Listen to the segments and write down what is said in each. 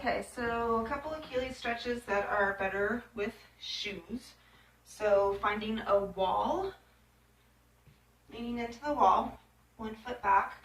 Okay, so a couple Achilles stretches that are better with shoes. So finding a wall, leaning into the wall, 1 foot back,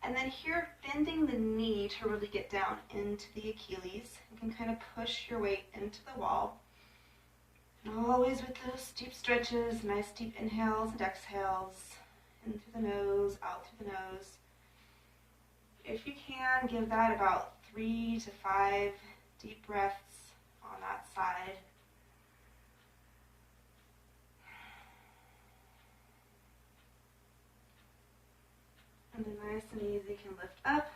and then here bending the knee to really get down into the Achilles. You can kind of push your weight into the wall. And always with those deep stretches, nice deep inhales and exhales, in through the nose, out through the nose. If you can, give that about 3 to 5 deep breaths on that side. And then nice and easy can lift up.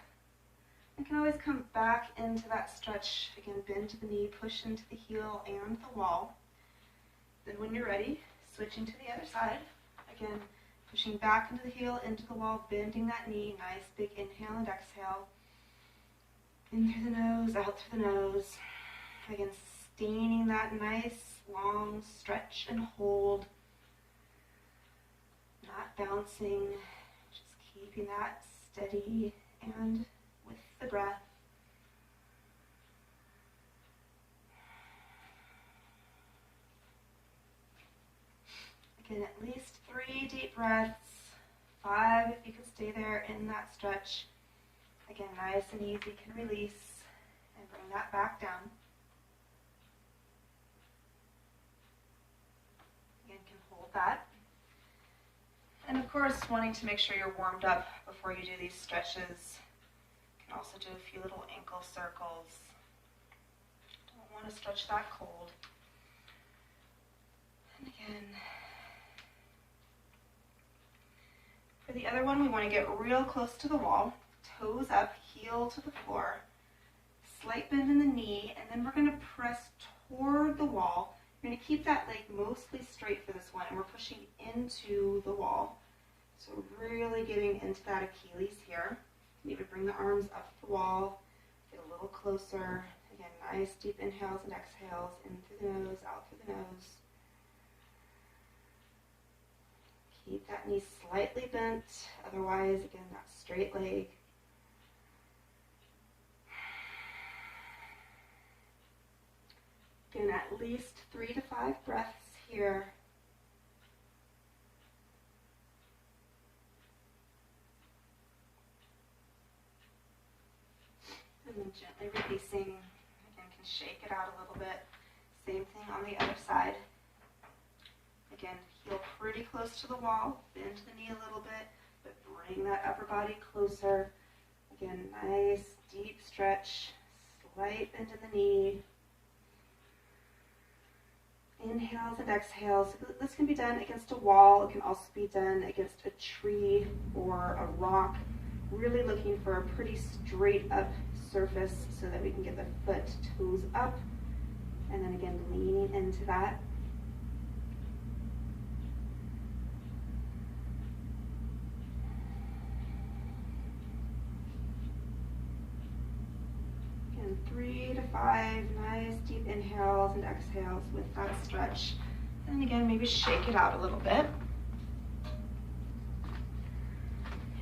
And can always come back into that stretch. Again, bend to the knee, push into the heel and the wall. Then when you're ready, switching to the other side. Again, pushing back into the heel, into the wall, bending that knee. Nice big inhale and exhale. In through the nose, out through the nose. Again, sustaining that nice long stretch and hold. Not bouncing, just keeping that steady and with the breath. Again, at least 3 deep breaths, 5 if you can stay there in that stretch. Again, nice and easy, can release and bring that back down. Again, can hold that. And of course, wanting to make sure you're warmed up before you do these stretches. You can also do a few little ankle circles. Don't want to stretch that cold. And again, for the other one, we want to get real close to the wall. Toes up, heel to the floor, slight bend in the knee, and then we're going to press toward the wall. You're going to keep that leg mostly straight for this one, and we're pushing into the wall. So really getting into that Achilles here. You can even bring the arms up the wall, get a little closer. Again, nice deep inhales and exhales, in through the nose, out through the nose. Keep that knee slightly bent, otherwise, again, that straight leg. Again, at least 3 to 5 breaths here. And then gently releasing. Again, can shake it out a little bit. Same thing on the other side. Again, heel pretty close to the wall. Bend the knee a little bit, but bring that upper body closer. Again, nice deep stretch. Slight bend in the knee. Inhales and exhales. This can be done against a wall. It can also be done against a tree or a rock. Really looking for a pretty straight up surface so that we can get the foot toes up. And then again, leaning into that. Again, 3 to 5 nice deep inhales and exhales with that stretch. And again, maybe shake it out a little bit.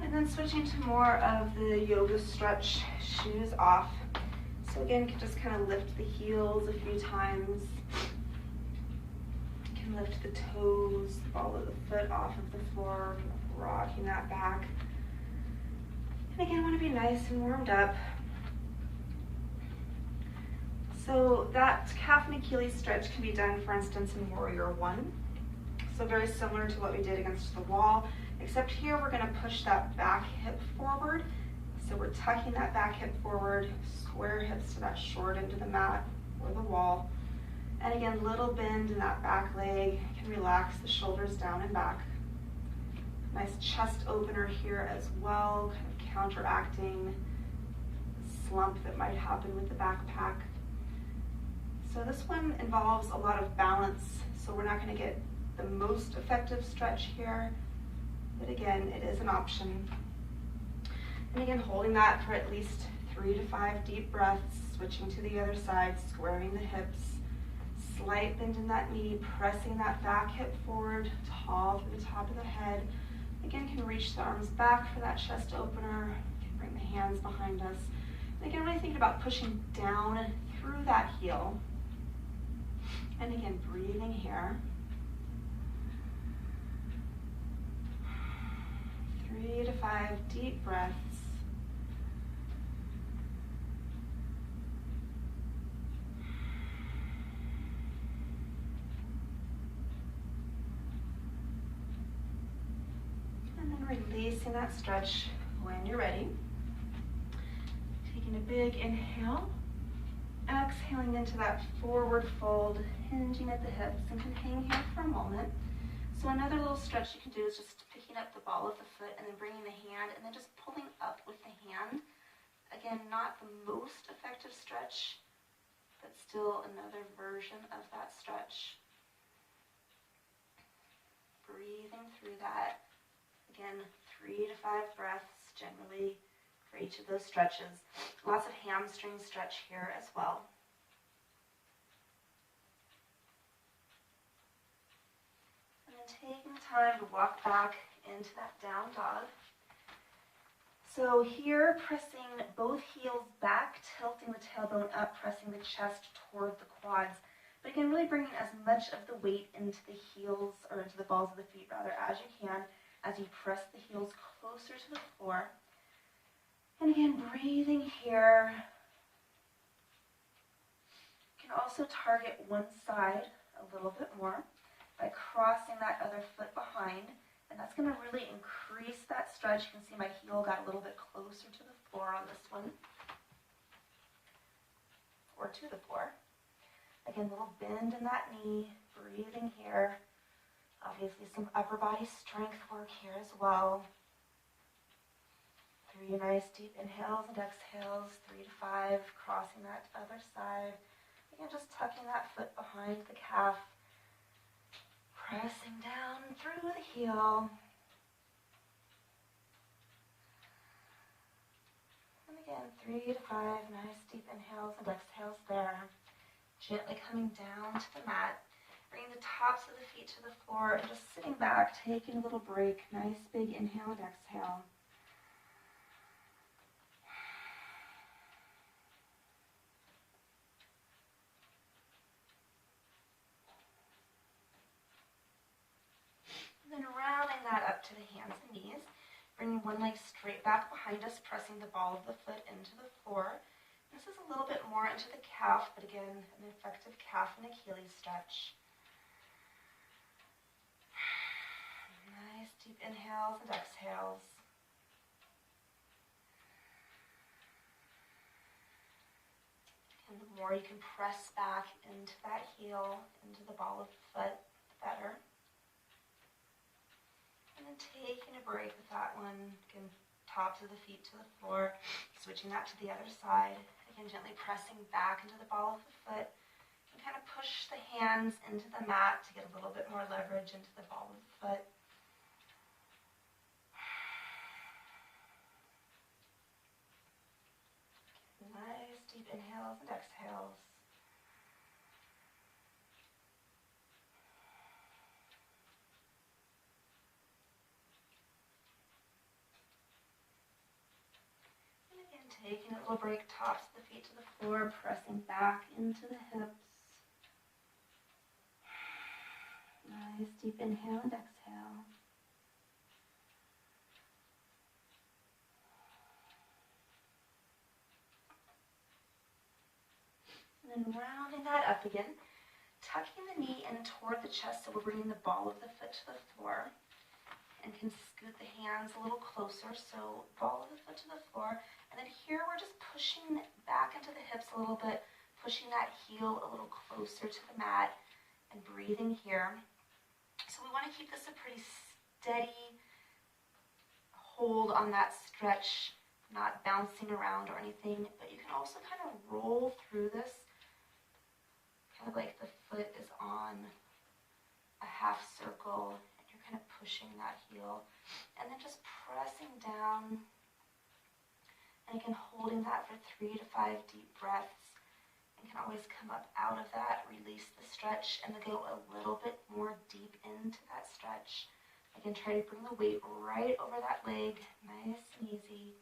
And then switching to more of the yoga stretch, shoes off. So again, you can just kind of lift the heels a few times. You can lift the toes, follow the foot off of the floor, rocking that back. And again, want to be nice and warmed up. So that calf and Achilles stretch can be done, for instance, in Warrior One. So very similar to what we did against the wall, except here we're going to push that back hip forward. So we're tucking that back hip forward, square hips to that short end of the mat or the wall. And again, little bend in that back leg. Can relax the shoulders down and back. Nice chest opener here as well, kind of counteracting the slump that might happen with the backpack. So this one involves a lot of balance, so we're not going to get the most effective stretch here, but again, it is an option. And again, holding that for at least 3 to 5 deep breaths, switching to the other side, squaring the hips, slight bend in that knee, pressing that back hip forward, tall through the top of the head. Again, can reach the arms back for that chest opener, can bring the hands behind us. Again, really thinking about pushing down through that heel. And again, breathing here. 3 to 5 deep breaths. And then releasing that stretch when you're ready. Taking a big inhale. Exhaling into that forward fold, hinging at the hips, and can hang here for a moment. So another little stretch you can do is just picking up the ball of the foot and then bringing the hand and then just pulling up with the hand. Again, not the most effective stretch, but still another version of that stretch. Breathing through that. Again, 3 to 5 breaths generally for each of those stretches. Lots of hamstring stretch here as well. And then taking time to walk back into that down dog. So here, pressing both heels back, tilting the tailbone up, pressing the chest toward the quads. But again, really bringing as much of the weight into the heels, or into the balls of the feet rather, as you can, as you press the heels closer to the floor. And again, breathing here. You can also target one side a little bit more by crossing that other foot behind. And that's going to really increase that stretch. You can see my heel got a little bit closer to the floor on this one. Or to the floor. Again, a little bend in that knee. Breathing here. Obviously some upper body strength work here as well. 3 nice deep inhales and exhales, 3 to 5, crossing that other side. Again, just tucking that foot behind the calf, pressing down through the heel. And again, 3 to 5, nice deep inhales and exhales there. Gently coming down to the mat, bringing the tops of the feet to the floor and just sitting back, taking a little break. Nice big inhale and exhale. And then rounding that up to the hands and knees, bringing one leg straight back behind us, pressing the ball of the foot into the floor. This is a little bit more into the calf, but again, an effective calf and Achilles stretch. Nice deep inhales and exhales. And the more you can press back into that heel, into the ball of the foot, the better. And then taking a break with that one, again, tops of the feet to the floor, switching that to the other side. Again, gently pressing back into the ball of the foot, and kind of push the hands into the mat to get a little bit more leverage into the ball of the foot. Nice deep inhales and exhales. Taking a little break, tops of the feet to the floor, pressing back into the hips. Nice deep inhale and exhale. And then rounding that up again, tucking the knee in toward the chest so we're bringing the ball of the foot to the floor. And can scoot the hands a little closer, so ball of the foot to the floor. And then here we're just pushing back into the hips a little bit, pushing that heel a little closer to the mat, and breathing here. So we want to keep this a pretty steady hold on that stretch, not bouncing around or anything, but you can also kind of roll through this, kind of like the foot is on a half circle. Kind of pushing that heel, and then just pressing down, and again holding that for 3 to 5 deep breaths. You can always come up out of that, release the stretch, and then go a little bit more deep into that stretch. Again, try to bring the weight right over that leg, nice and easy.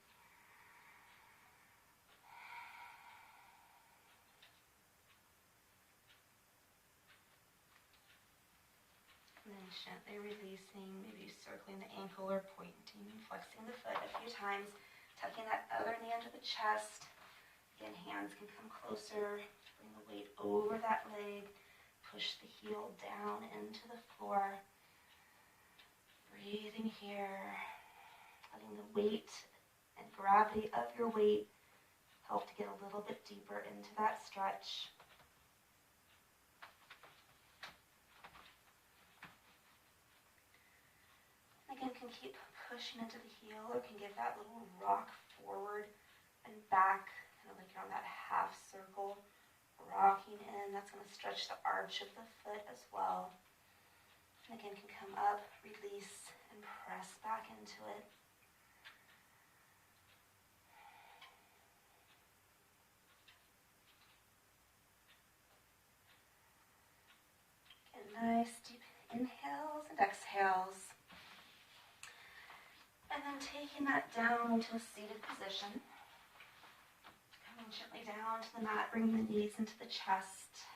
gently releasing, maybe circling the ankle or pointing and flexing the foot a few times, tucking that other knee under the chest. Again, hands can come closer, bring the weight over that leg, push the heel down into the floor. Breathing here, letting the weight and gravity of your weight help to get a little bit deeper into that stretch. Again, can keep pushing into the heel or can give that little rock forward and back, kind of like you're on that half circle, rocking in. That's going to stretch the arch of the foot as well. And again, can come up, release, and press back into it. Get nice deep inhales and exhales. And then taking that down into a seated position. Coming gently down to the mat, bringing the knees into the chest.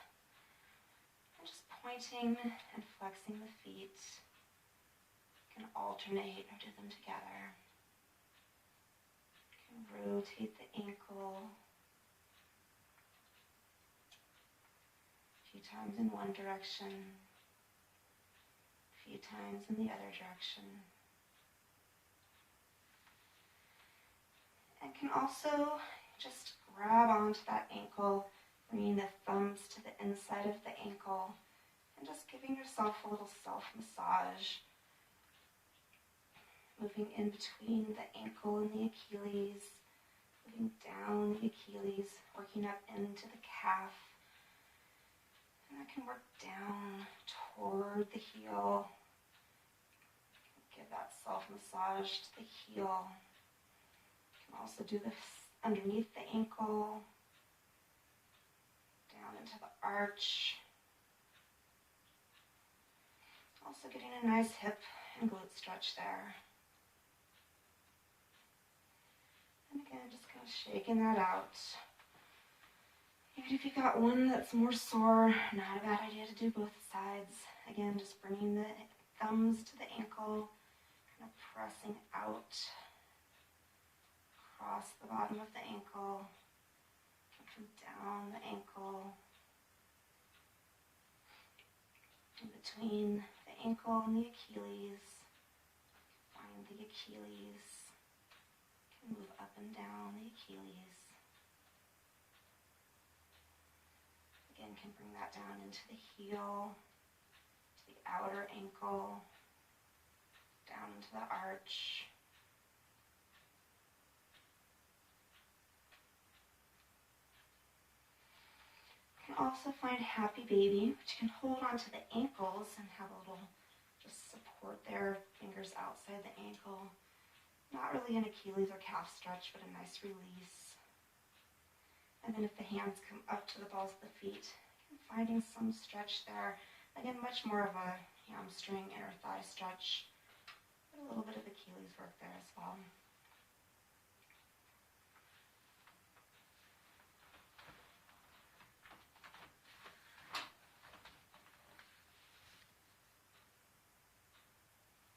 And just pointing and flexing the feet. You can alternate or do them together. You can rotate the ankle. A few times in one direction. A few times in the other direction. And can also just grab onto that ankle, bringing the thumbs to the inside of the ankle, and just giving yourself a little self-massage. Moving in between the ankle and the Achilles, moving down the Achilles, working up into the calf. And I can work down toward the heel. Give that self-massage to the heel. Also do this underneath the ankle, down into the arch. Also getting a nice hip and glute stretch there. And again, just kind of shaking that out. Even if you got one that's more sore, not a bad idea to do both sides. Again, just bringing the thumbs to the ankle, kind of pressing out. Across the bottom of the ankle, come down the ankle, in between the ankle and the Achilles, find the Achilles, can move up and down the Achilles. Again, can bring that down into the heel, to the outer ankle, down into the arch. Also find happy baby, which you can hold onto the ankles and have a little just support there, fingers outside the ankle. Not really an Achilles or calf stretch, but a nice release. And then if the hands come up to the balls of the feet, finding some stretch there. Again, much more of a hamstring, inner thigh stretch, but a little bit of Achilles work there as well.